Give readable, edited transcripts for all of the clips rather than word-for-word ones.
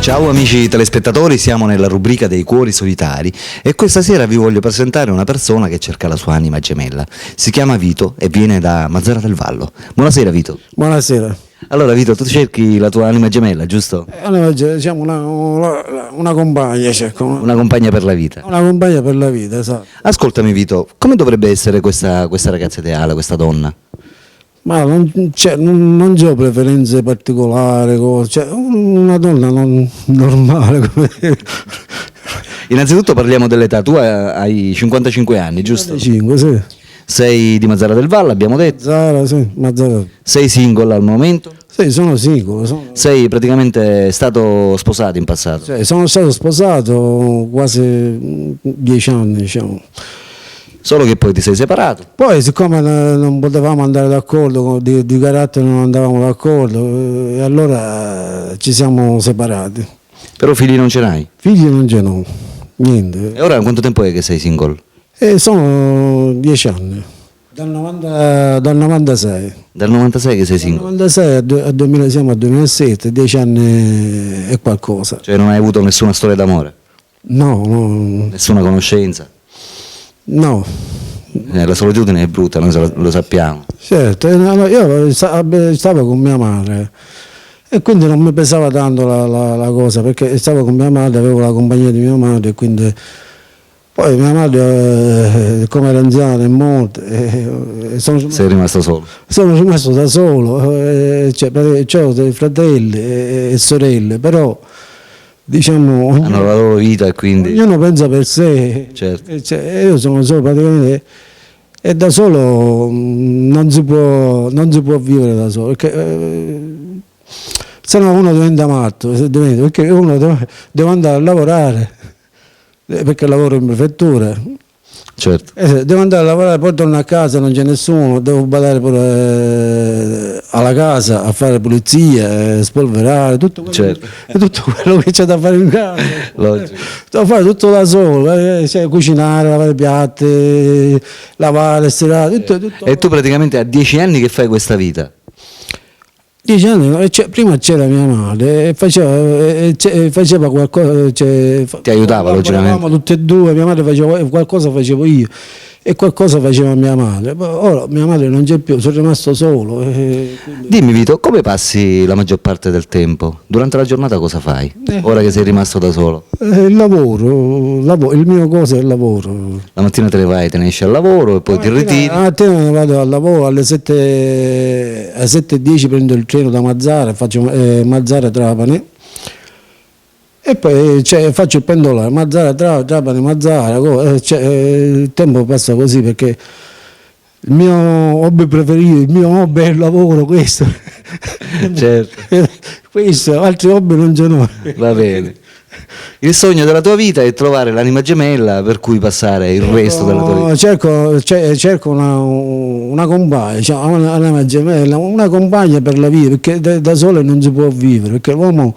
Ciao amici telespettatori, siamo nella rubrica dei cuori solitari e questa sera vi voglio presentare una persona che cerca la sua anima gemella. Si chiama Vito e viene da Mazara del Vallo. Buonasera Vito. Buonasera. Allora Vito, tu cerchi la tua anima gemella, giusto? Diciamo una compagna, cerco. Una compagna per la vita. Una compagna per la vita, esatto. Ascoltami Vito, come dovrebbe essere questa ragazza ideale, questa donna? Ma non c'ho preferenze particolari, cioè una donna normale. Innanzitutto parliamo dell'età, tu hai 55 anni, giusto? 5, sì. Sei di Mazara del Vallo, abbiamo detto. Mazzara, sì, Mazzara. Sei single al momento? Sì, sono singolo. Sei praticamente stato sposato in passato? Cioè, sono stato sposato quasi 10 anni, diciamo. Solo che poi ti sei separato. Poi siccome non potevamo andare d'accordo, di carattere non andavamo d'accordo, e allora ci siamo separati. Però figli non ce n'hai? Figli non ce n'ho, niente. E ora quanto tempo è che sei single? Sono 10 anni, dal 96. Dal 96 che sei Dal single? 96 siamo al 2007, 10 anni e qualcosa. Cioè non hai avuto nessuna storia d'amore? No, Nessuna conoscenza? no. La solitudine è brutta, noi lo sappiamo. Certo, io stavo con mia madre e quindi non mi pesava tanto la cosa, perché stavo con mia madre, avevo la compagnia di mia madre e quindi... Poi mia madre, come era anziana, è morta, Sei rimasto solo? sono rimasto da solo, ho dei fratelli e sorelle, però diciamo Hanno la loro vita e quindi... ognuno pensa per sé. Certo. Io sono solo praticamente, e da solo non si può vivere da solo, perché se no uno diventa matto, perché uno deve andare a lavorare, perché lavoro in prefettura. Certo. Devo andare a lavorare, poi torno a casa, non c'è nessuno, devo badare pure alla casa a fare pulizia, spolverare, tutto quello che c'è da fare in casa. Logico. Devo fare tutto da solo, cucinare, lavare i piatti, lavare, stirare, tutto. E tu praticamente a 10 anni che fai questa vita? 10 anni, prima c'era mia madre e faceva qualcosa. Ti aiutava, logicamente. Eravamo tutti e due, mia madre faceva qualcosa, facevo io e qualcosa faceva mia madre. Ora mia madre non c'è più, sono rimasto solo. Dimmi Vito, come passi la maggior parte del tempo? Durante la giornata cosa fai? Ora che sei rimasto da solo? Il lavoro, il mio cosa è il lavoro. La mattina te ne vai, te ne esci al lavoro e poi ti ritiri? La mattina me ne vado al lavoro, alle 7:10 prendo il treno da Mazzara, faccio Mazzara-Trapani. E poi faccio il pendolare, Trapani, Mazzara, il tempo passa così perché il mio hobby preferito, il mio hobby è il lavoro, questo. Certo. Questo, altri hobby non ce n'ho. Va bene. Il sogno della tua vita è trovare l'anima gemella per cui passare il resto della tua vita. Cerco una compagna, un'anima gemella, una compagna per la vita, perché da solo non si può vivere, perché l'uomo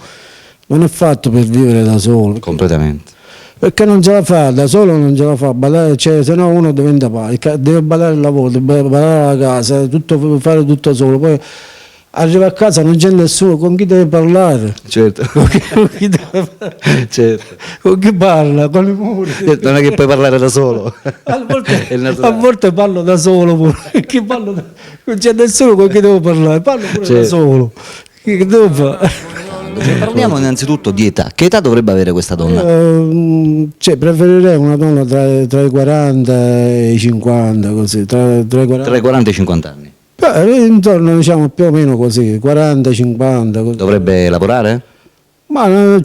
non è fatto per vivere da solo. Completamente. Perché non ce la fa, da solo non ce la fa, se no uno diventa pazzo, deve badare il lavoro, deve badare la casa, fare tutto solo, poi arriva a casa non c'è nessuno, con chi deve parlare? Certo. Certo. Con chi parla? Con i muri. Non è che puoi parlare da solo. A volte parlo da solo pure. Non c'è nessuno con chi devo parlare, parlo pure da solo. Che devo fare? Parliamo innanzitutto di età. Che età dovrebbe avere questa donna? Preferirei una donna tra i 40 e i 50, così, tra i 40. Tra i 40 e i 50 anni. Intorno, diciamo, più o meno così, 40, 50. Così. Dovrebbe lavorare? Ma È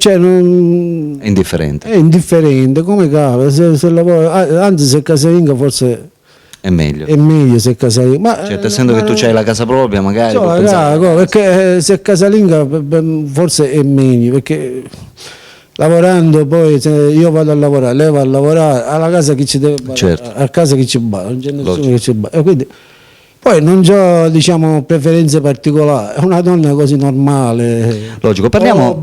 indifferente. È indifferente, come cavolo, se lavora, anzi se è casalinga forse È meglio. è meglio se è casalinga. Certo, essendo che tu c'hai la casa propria, magari. Perché se è casalinga forse è meglio, perché lavorando poi se io vado a lavorare, lei va a lavorare, alla casa chi ci deve badare, certo. a casa chi ci bada, non c'è nessuno Logico. che ci bada. E quindi poi non ho, diciamo, preferenze particolari, è una donna così normale. Logico, parliamo.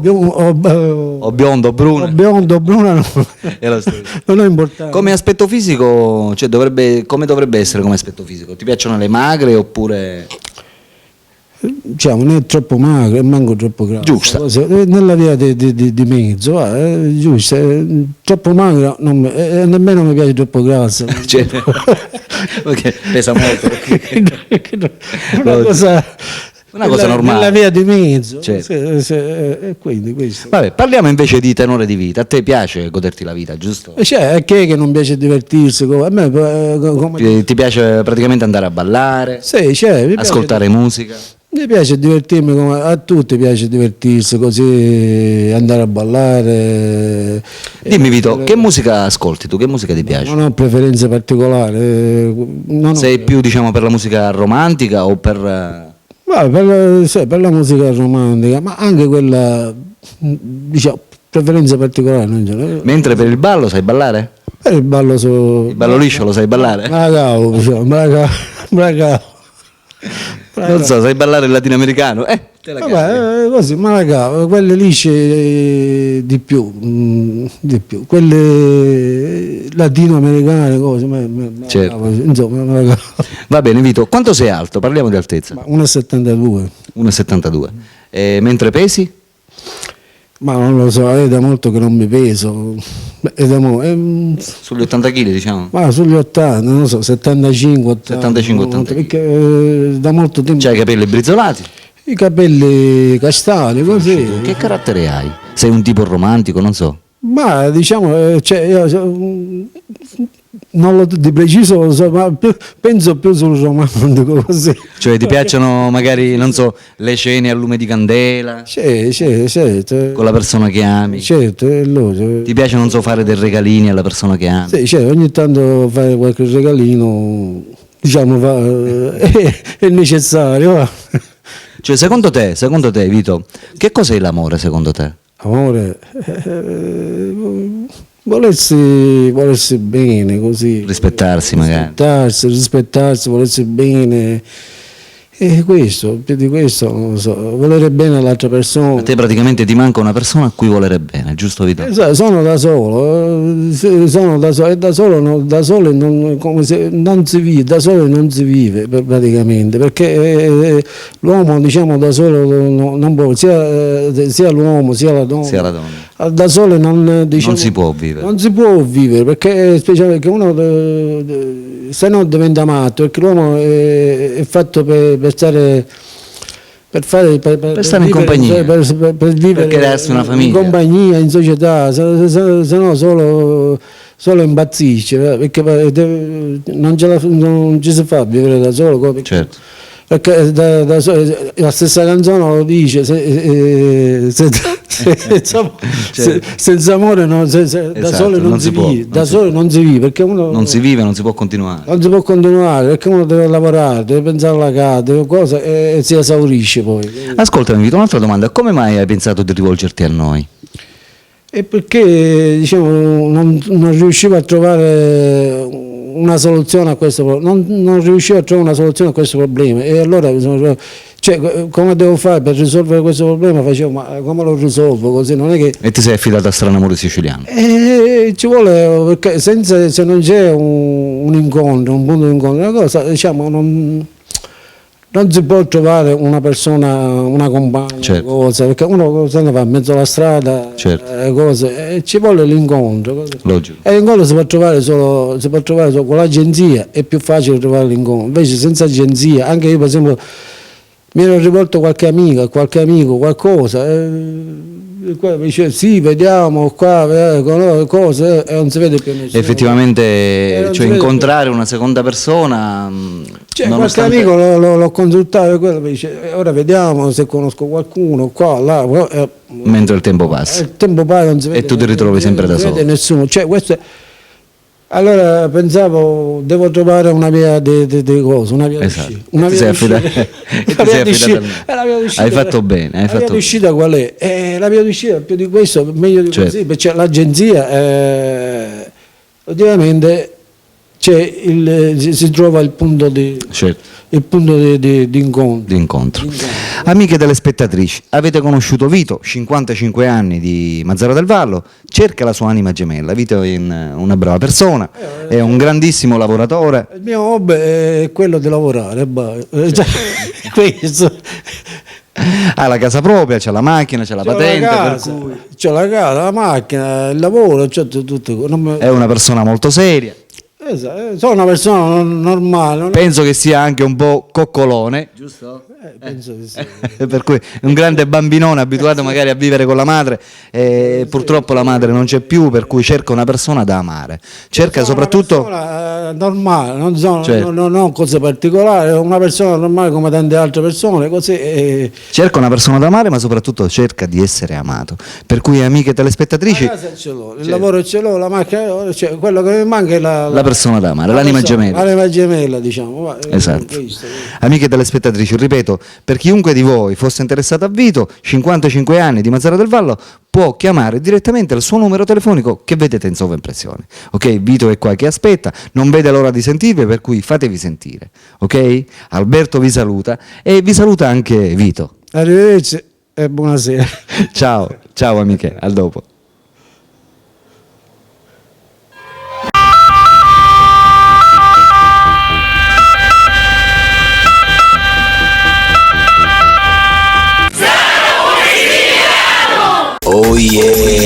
O biondo, bruna. biondo, bruna no. È la stessa. Non è importante. Come aspetto fisico, cioè come dovrebbe essere come aspetto fisico? Ti piacciono le magre oppure... diciamo, né troppo magro e manco troppo grasso. Giusta. Nella via di mezzo, giusto. Troppo magro e nemmeno mi piace troppo grasso. Cioè, perché pesa molto. Una cosa normale. Nella via di mezzo. Certo. E quindi questo. Vabbè, parliamo invece di tenore di vita. A te piace goderti la vita, giusto? Cioè, a chi è che non piace divertirsi? A me Ti piace praticamente andare a ballare, sì, cioè, ascoltare musica? mi piace divertirmi, come a tutti piace divertirsi, così andare a ballare. Dimmi Vito, che musica ascolti tu? Che musica ti piace? Non ho preferenze particolari. Sei più diciamo per la musica romantica o per... Per la musica romantica, ma anche quella, diciamo, preferenze particolari non ce l'ho. Mentre per il ballo sai ballare? Per il ballo Il ballo liscio lo sai ballare? Bravo, diciamo, bravo. Non so, sai ballare il latinoamericano? Te la cavi. Vabbè, così, ma raga, quelle lisce di più, quelle latinoamericane, cose, Certo. insomma, raga. Va bene Vito, quanto sei alto? Parliamo di altezza. 1,72. 1,72. Mentre pesi? Ma non lo so, è da molto che non mi peso. Sugli 80 kg diciamo? Ma sugli 80, non lo so, 75, 80. 75, 80 perché da molto tempo. C'hai i capelli brizzolati? I capelli castani, così. Che carattere hai? Sei un tipo romantico, non so. Ma diciamo, cioè, non lo di preciso lo so, ma penso più sul romantico così. Cioè ti piacciono magari, non so, le cene a lume di candela? Certo. Con la persona che ami? Certo, è loro. Ti piace, non so, fare dei regalini alla persona che ami? Sì, cioè, ogni tanto fare qualche regalino, diciamo, è necessario. Va. Cioè secondo te Vito, che cos'è l'amore secondo te? Amore, volersi bene così. Rispettarsi magari. Rispettarsi, volersi bene. E questo, più di questo, non lo so, volere bene all'altra persona. A te praticamente ti manca una persona a cui volere bene, giusto Vito? Sono da solo, e da solo non si vive, da solo non si vive praticamente, perché l'uomo diciamo da solo non può, sia l'uomo sia la donna. Da solo non si può vivere. Non si può vivere, perché specialmente uno se no diventa matto, perché l'uomo è fatto per stare stare in compagnia, per vivere, per crearsi una famiglia, in compagnia, in società, se no solo impazzisce, perché non ci si fa vivere da solo. Certo. Perché la stessa canzone lo dice, senza amore da solo non si vive, perché uno non si vive, non si può continuare. Non si può continuare, perché uno deve lavorare, deve pensare alla casa, e si esaurisce poi. Ascoltami Vito, un'altra domanda, come mai hai pensato di rivolgerti a noi? E perché diciamo, non riuscivo a trovare una soluzione a questo problema, non riuscivo a trovare una soluzione a questo problema, e allora come devo fare per risolvere questo problema? Facevo, ma come lo risolvo così? Non è che... E ti sei affidato a Strano Amore Siciliano? Ci vuole, perché se non c'è un incontro, un punto di incontro, una cosa, diciamo, non si può trovare una persona, una compagna, certo, cosa, perché uno se ne va in mezzo alla strada, certo, cose, e ci vuole l'incontro. Logico. E l'incontro si può trovare solo con l'agenzia, è più facile trovare l'incontro, invece senza agenzia, anche io per esempio mi ero rivolto qualche amico, qualcosa, mi dice sì, vediamo qua, cose, e non si vede più nessuno. Effettivamente, cioè incontrare una seconda persona, qualche amico l'ho consultato, e quello mi dice ora vediamo se conosco qualcuno qua, là, mentre il tempo passa. Il tempo passa, non si vede, e tu ti ritrovi sempre da solo. Non si vede nessuno, questo è. Allora pensavo, devo trovare una via di cose, una via esatto. d'uscita. Hai fatto bene. La via d'uscita qual è? La via d'uscita, più di questo, meglio di così, perché l'agenzia, ovviamente, si trova il punto di... Certo. Il punto di incontro. Amiche telespettatrici, avete conosciuto Vito, 55 anni di Mazzara del Vallo, cerca la sua anima gemella. Vito è una brava persona, è un grandissimo lavoratore. Il mio hobby è quello di lavorare. Questo. Ha la casa propria, c'ha la macchina, c'ha la patente, C'ho la casa, la macchina, il lavoro, c'ho tutto. è una persona molto seria. Sono una persona normale. Penso che sia anche un po' coccolone, giusto? Penso di sì. Per cui è un grande bambinone abituato magari a vivere con la madre e purtroppo la madre non c'è più, per cui cerca una persona da amare. Cerca soprattutto una persona normale, Certo. non cose particolari, una persona normale come tante altre persone, così. cerca una persona da amare, ma soprattutto cerca di essere amato. Per cui amiche telespettatrici, La casa ce l'ho, il lavoro ce l'ho, la macchina, cioè, quello che mi manca è la persona da amare, l'anima gemella. L'anima gemella, diciamo. Esatto. Amiche telespettatrici, ripeto, per chiunque di voi fosse interessato a Vito, 55 anni di Mazara del Vallo, può chiamare direttamente il suo numero telefonico che vedete in sovraimpressione. Ok? Vito è qua che aspetta, non vede l'ora di sentirvi, per cui fatevi sentire. Ok? Alberto vi saluta e vi saluta anche Vito. Arrivederci e buonasera. Ciao, ciao amiche, al dopo. Oh yeah.